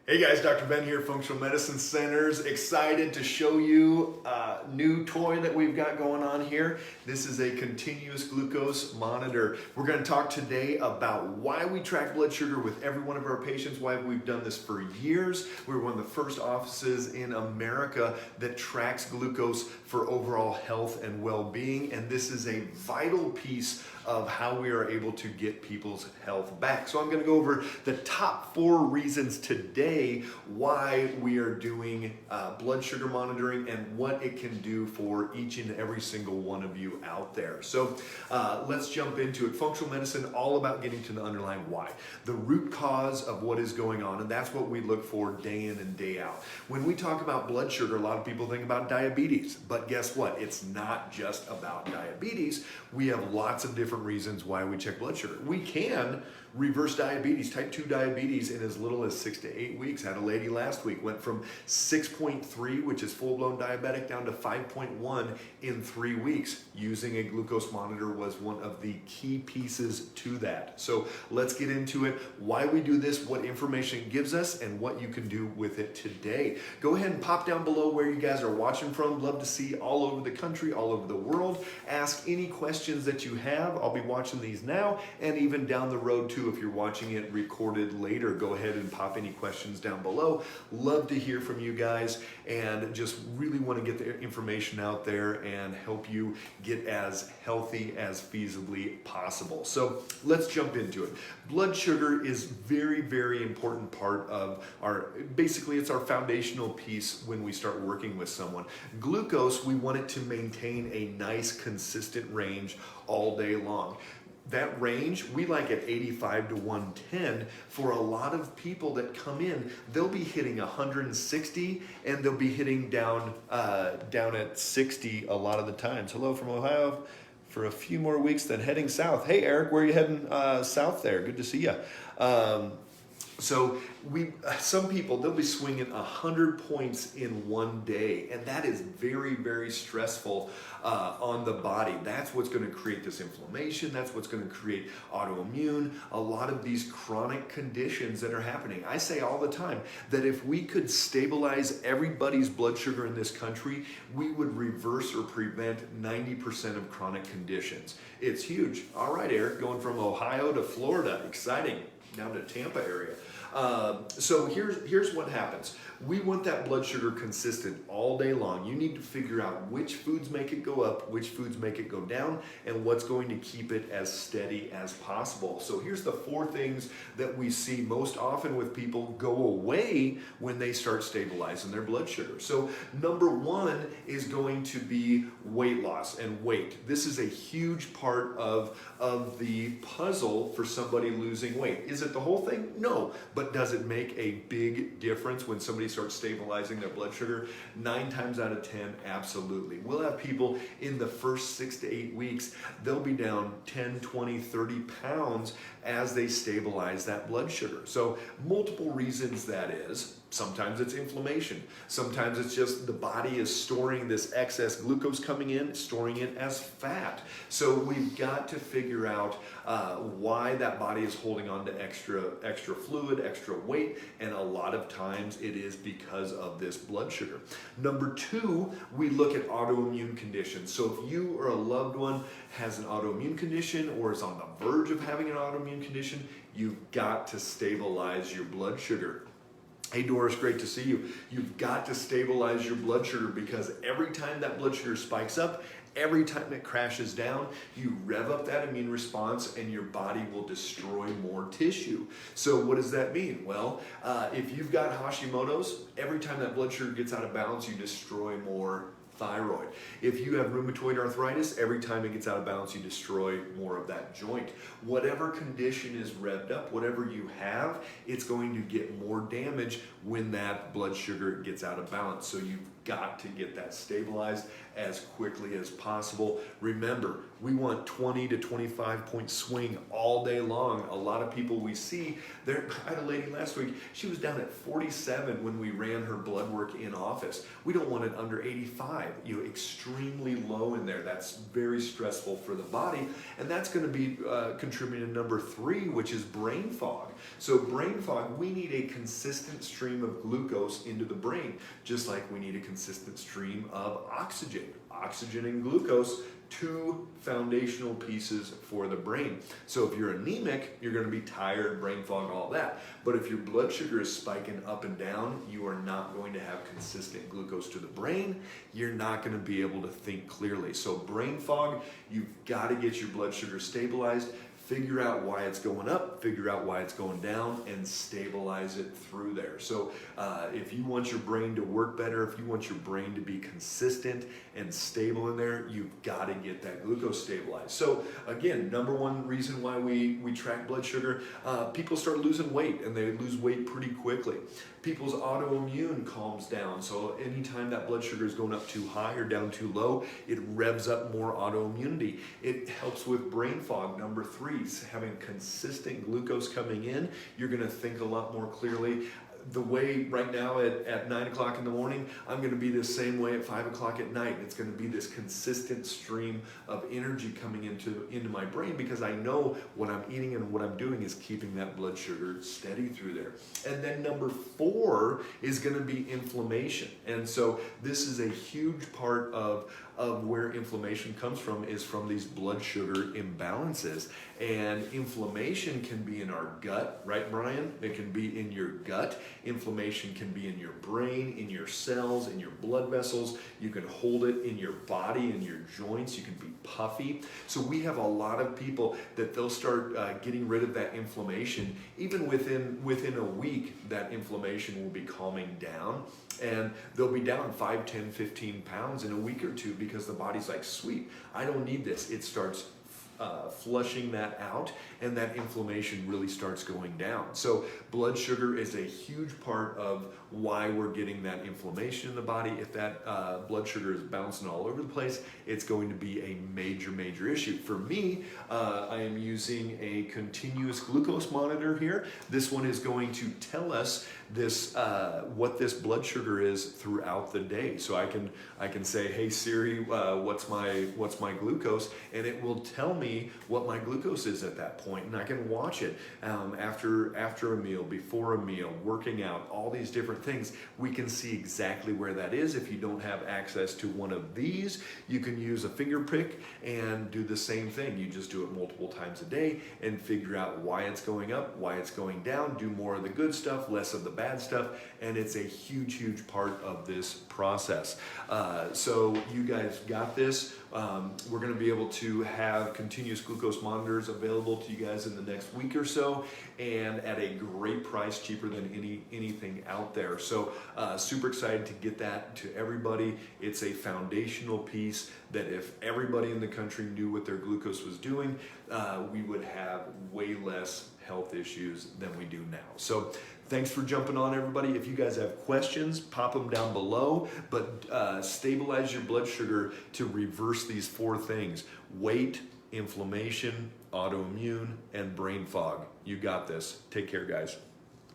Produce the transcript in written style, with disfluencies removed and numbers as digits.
Hey guys, Dr. Ben here, Functional Medicine Centers. Excited to show you a new toy that we've got going on here. This is a continuous glucose monitor. We're going to talk today about why we track blood sugar with every one of our patients, why we've done this for years. We're one of the first offices in America that tracks glucose for overall health and well-being, and this is a vital piece of how we are able to get people's health back. So I'm going to go over the top 4 reasons today why we are doing blood sugar monitoring and what it can do for each and every single one of you out there. So let's jump into it. Functional medicine, all about getting to the underlying why, the root cause of what is going on, and that's what we look for day in and day out. When we talk about blood sugar, a lot of people think about diabetes, but guess what? It's not just about diabetes. We have lots of different reasons why we check blood sugar. We can reverse diabetes, type 2 diabetes, in as little as 6 to 8 weeks. Had a lady last week, went from 6.3, which is full-blown diabetic, down to 5.1 in 3 weeks. Using a glucose monitor was one of the key pieces to that. So let's get into it, why we do this, what information it gives us, and what you can do with it today. Go ahead and pop down below where you guys are watching from. Love to see all over the country, all over the world. Ask any questions that you have. I'll be watching these now, and even down the road too. If you're watching it recorded later, go ahead and pop any questions down below. Love to hear from you guys, and just really want to get the information out there and help you get as healthy as feasibly possible. So let's jump into it. Blood sugar is very, very important part of basically it's our foundational piece when we start working with someone. Glucose, we want it to maintain a nice consistent range all day long. That range, we like at 85 to 110. For a lot of people that come in, they'll be hitting 160 and they'll be hitting down at 60 a lot of the times. Hello from Ohio for a few more weeks, then heading south. Hey Eric, where are you heading south there? Good to see you. So some people, they'll be swinging 100 points in one day, and that is very, very stressful on the body. That's what's going to create this inflammation. That's what's going to create autoimmune, a lot of these chronic conditions that are happening. I say all the time that if we could stabilize everybody's blood sugar in this country, we would reverse or prevent 90% of chronic conditions. It's huge. All right, Eric, going from Ohio to Florida, exciting. Down to Tampa area. So here's what happens. We want that blood sugar consistent all day long. You need to figure out which foods make it go up, which foods make it go down, and what's going to keep it as steady as possible. So here's the 4 things that we see most often with people go away when they start stabilizing their blood sugar. So number 1 is going to be weight loss and weight. This is a huge part of the puzzle for somebody losing weight. Is it the whole thing? No. But does it make a big difference when somebody starts stabilizing their blood sugar? 9 times out of 10, absolutely. We'll have people in the first 6 to 8 weeks, they'll be down 10, 20, 30 pounds as they stabilize that blood sugar. So multiple reasons that is. Sometimes it's inflammation. Sometimes it's just the body is storing this excess glucose coming in, storing it as fat. So we've got to figure out why that body is holding on to extra fluid, extra weight, and a lot of times it is because of this blood sugar. Number 2, we look at autoimmune conditions. So if you or a loved one has an autoimmune condition or is on the verge of having an autoimmune condition, you've got to stabilize your blood sugar. Hey Doris, great to see you. You've got to stabilize your blood sugar because every time that blood sugar spikes up, every time it crashes down, you rev up that immune response and your body will destroy more tissue. So what does that mean? Well, if you've got Hashimoto's, every time that blood sugar gets out of balance, you destroy more thyroid. If you have rheumatoid arthritis, every time it gets out of balance, you destroy more of that joint. Whatever condition is revved up, whatever you have, it's going to get more damage when that blood sugar gets out of balance. So you've got to get that stabilized as quickly as possible. Remember, we want 20 to 25 point swing all day long. A lot of people we see, I had a lady last week, she was down at 47 when we ran her blood work in office. We don't want it under 85, extremely low in there. That's very stressful for the body, and that's going to be contributing to number 3, which is brain fog. So brain fog, we need a consistent stream of glucose into the brain, just like we need a consistent stream of oxygen. Oxygen and glucose, 2 foundational pieces for the brain. So if you're anemic, you're going to be tired, brain fog, all that. But if your blood sugar is spiking up and down, you are not going to have consistent glucose to the brain. You're not going to be able to think clearly. So brain fog, you've got to get your blood sugar stabilized. Figure out why it's going up, figure out why it's going down, and stabilize it through there. So if you want your brain to work better, if you want your brain to be consistent and stable in there, you've got to get that glucose stabilized. So again, number 1 reason why we track blood sugar, people start losing weight, and they lose weight pretty quickly. People's autoimmune calms down, so anytime that blood sugar is going up too high or down too low, it revs up more autoimmunity. It helps with brain fog. Number 3, having consistent glucose coming in, you're going to think a lot more clearly. The way right now at 9 o'clock in the morning, I'm going to be the same way at 5 o'clock at night. It's going to be this consistent stream of energy coming into my brain, because I know what I'm eating and what I'm doing is keeping that blood sugar steady through there. And then number 4 is going to be inflammation. And so this is a huge part of where inflammation comes from, is from these blood sugar imbalances. And inflammation can be in our gut, right, Brian? It can be in your gut. Inflammation can be in your brain, in your cells, in your blood vessels. You can hold it in your body, in your joints. You can be puffy. So we have a lot of people that they'll start getting rid of that inflammation. Even within a week, that inflammation will be calming down. And they'll be down 5, 10, 15 pounds in a week or 2, because the body's like, sweet, I don't need this. It starts flushing that out, and that inflammation really starts going down. So blood sugar is a huge part of why we're getting that inflammation in the body. If that blood sugar is bouncing all over the place, it's going to be a major issue. For me, I am using a continuous glucose monitor here. This one is going to tell us this what this blood sugar is throughout the day. So I can say, hey Siri, what's my glucose, and it will tell me what my glucose is at that point, and I can watch it after a meal, before a meal, working out, all these different things. We can see exactly where that is. If you don't have access to one of these, you can use a finger prick and do the same thing. You just do it multiple times a day and figure out why it's going up, why it's going down, do more of the good stuff, less of the bad stuff, and it's a huge part of this process. So you guys got this. We're going to be able to have continuous glucose monitors available to you guys in the next week or so, and at a great price, cheaper than anything out there. So super excited to get that to everybody. It's a foundational piece that if everybody in the country knew what their glucose was doing, we would have way less health issues than we do now. So thanks for jumping on, everybody. If you guys have questions, pop them down below, but stabilize your blood sugar to reverse these 4 things: weight, inflammation, autoimmune, and brain fog. You got this. Take care, guys.